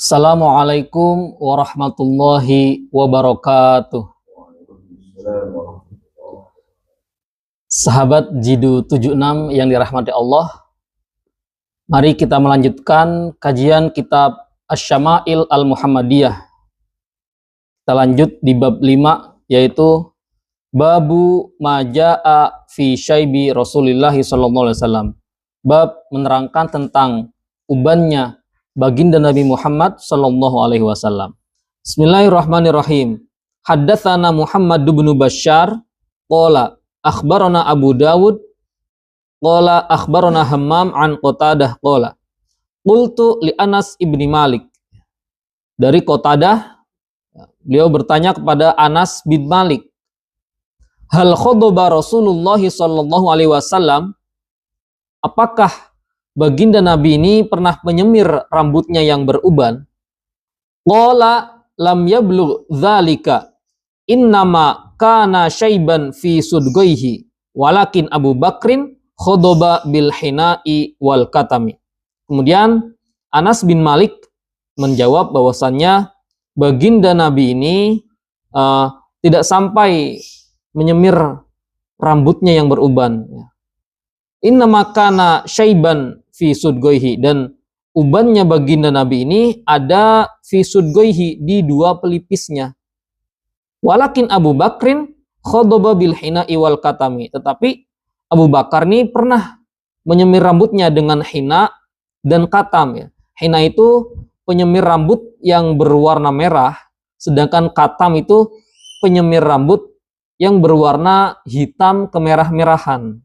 Assalamualaikum warahmatullahi wabarakatuh. Sahabat Jidu 76 yang dirahmati Allah, mari kita melanjutkan kajian kitab Asy-Syama'il Al-Muhammadiyah. Kita lanjut di bab 5, yaitu Babu Maja'a fi Syaibi Rasulillah sallallahu alaihi wasallam. Bab menerangkan tentang ubannya baginda Nabi Muhammad sallallahu alaihi wasallam. Bismillahirrahmanirrahim. Haddatsana Muhammad bin Bashar qala akhbarana Abu Dawud qala akhbarana Hammam an Qatadah qala qultu li Anas ibni Malik. Dari Qatadah, beliau bertanya kepada Anas bin Malik, hal khadaba Rasulullah sallallahu alaihi wasallam, apakah baginda Nabi ini pernah menyemir rambutnya yang beruban? Qala lam yablugh dzalika innama kana syaiban fi sudghaihi walakin Abu Bakrin khadaba bil hina'i wal katami. Kemudian Anas bin Malik menjawab bahwasannya baginda Nabi ini tidak sampai menyemir rambutnya yang beruban. Innama kana syaiban fi sudghaihi, dan ubannya baginda Nabi ini ada fi sudghaihi, di dua pelipisnya. Walakin Abu Bakrin khadaba bil hina'i wal katami, tetapi Abu Bakar ini pernah menyemir rambutnya dengan hina dan katam ya. Hina itu penyemir rambut yang berwarna merah, sedangkan katam itu penyemir rambut yang berwarna hitam kemerah-merahan.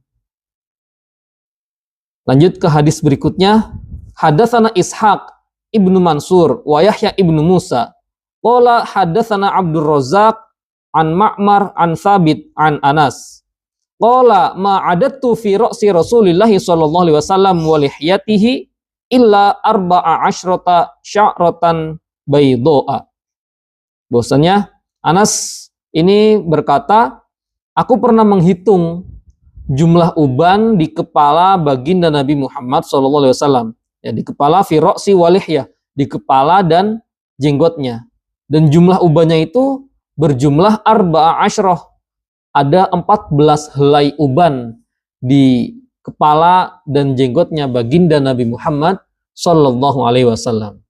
Lanjut ke hadis berikutnya. Hadatsana Ishaq ibnu Mansur wa Yahya ibnu Musa qala hadatsana Abdur Razzaq an Ma'mar an Thabit an Anas qala ma adattu fi ra'si Rasulillah sallallahu alaihi wasallam wa lihyatihi illa arba'a asyrata sya'ratan baydo'a. Bahwasanya Anas ini berkata, aku pernah menghitung jumlah uban di kepala baginda Nabi Muhammad SAW. Ya, di kepala fi ra'si walihyah, di kepala dan jenggotnya. Dan jumlah ubannya itu berjumlah arba'a asyrah. Ada 14 helai uban di kepala dan jenggotnya baginda Nabi Muhammad SAW.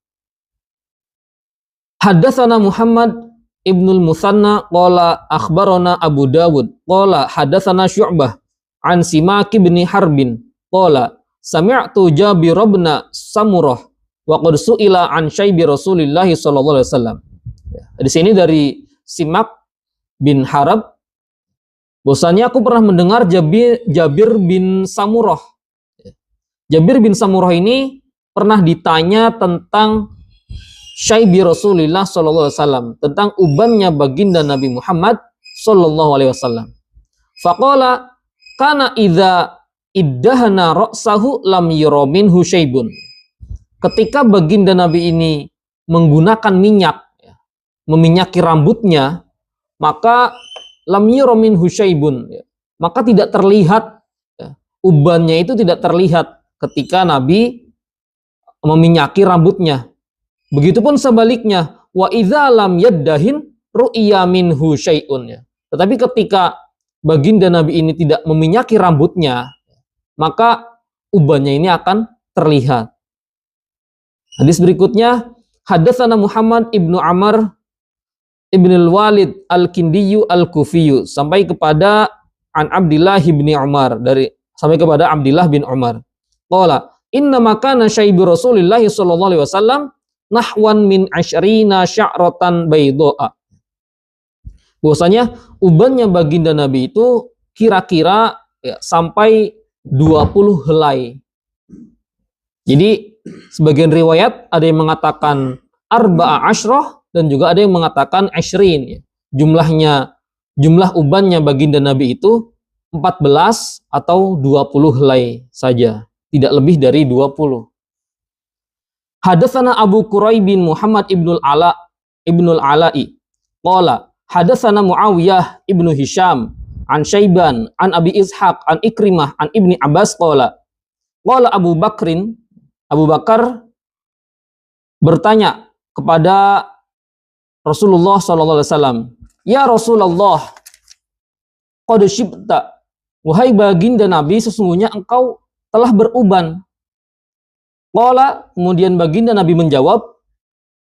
Haddatsana Muhammad Ibnul Musanna qala akhbarana Abu Dawud qala hadatsana Syu'bah an Simak bin Harbin qala sami'tu Jabir bin Samurah wa qad su'ila an syaibi Rasulillah sallallahu alaihi wasallam. Di sini dari Simak bin Harb, bahwasanya aku pernah mendengar Jabir bin Samurah. Jabir bin Samurah ini pernah ditanya tentang syaibi Rasulillah sallallahu alaihi wasallam, tentang ubannya baginda Nabi Muhammad sallallahu alaihi wasallam. Faqala kana idza iddahana ra'sahu lam yura minhu syaibun. Ketika baginda Nabi ini menggunakan minyak, meminyaki rambutnya, maka lam yura minhu syaibun, maka tidak terlihat, ubannya itu tidak terlihat ketika Nabi meminyaki rambutnya. Begitupun sebaliknya, wa idza lam yaddahin ru'iya minhu syai'un. Tetapi ketika baginda Nabi ini tidak meminyaki rambutnya, maka ubannya ini akan terlihat. Hadis berikutnya, hadatsana Muhammad ibnu Amr ibn al-Walid al-Kindiyu al-Kufiyu sampai kepada an Abdillah bin Umar, sampai kepada Abdillah bin Umar. Qala inna makana syaibi Rasulillah sallallahu alaihi wasallam nahwan min asyrina sya'ratan baydo'a. Bahwasanya ubannya baginda Nabi itu kira-kira sampai 20 helai. Jadi sebagian riwayat ada yang mengatakan arba'a asyrah dan juga ada yang mengatakan asyrin. Jumlah ubannya baginda Nabi itu 14 atau 20 helai saja, tidak lebih dari 20. Hadatsana Abu Quraib bin Muhammad ibnul Ala'i qala hadatsana Muawiyah ibnu Hisham an Syaiban an Abi Ishaq an Ikrimah an Ibni Abbas qala Abu Bakar bertanya kepada Rasulullah SAW, "Ya Rasulullah, qad syibta." Wahai baginda Nabi, sesungguhnya engkau telah beruban. Qala, kemudian baginda Nabi menjawab,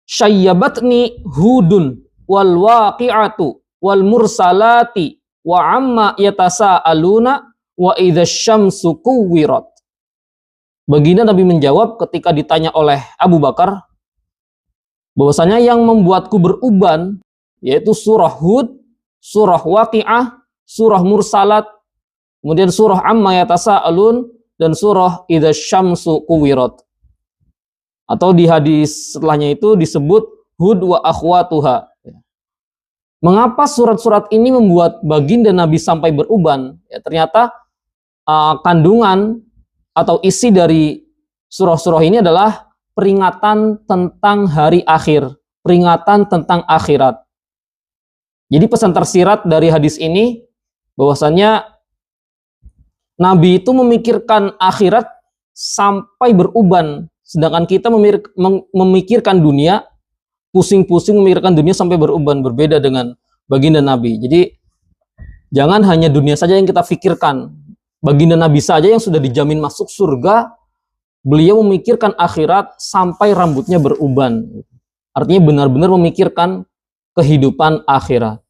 "Syayyabatni Hudun wal waqi'atu wal mursalati wa amma yatasaaluna wa idza syamsu kuwirat." Baginda Nabi menjawab ketika ditanya oleh Abu Bakar bahwasanya yang membuatku beruban yaitu surah Hud, surah Waqi'ah, surah Mursalat, kemudian surah Amma Yatasaalun, dan surah Idza Syamsu Kuwirat. Atau di hadis setelahnya itu disebut Hud wa akhwatuha. Mengapa surat-surat ini membuat baginda Nabi sampai beruban? Ya, ternyata kandungan atau isi dari surah-surah ini adalah peringatan tentang hari akhir, peringatan tentang akhirat. Jadi pesan tersirat dari hadis ini bahwasanya Nabi itu memikirkan akhirat sampai beruban, sedangkan kita memikirkan dunia, pusing-pusing memikirkan dunia sampai beruban, berbeda dengan baginda Nabi. Jadi jangan hanya dunia saja yang kita pikirkan. Baginda Nabi saja yang sudah dijamin masuk surga, beliau memikirkan akhirat sampai rambutnya beruban. Artinya benar-benar memikirkan kehidupan akhirat.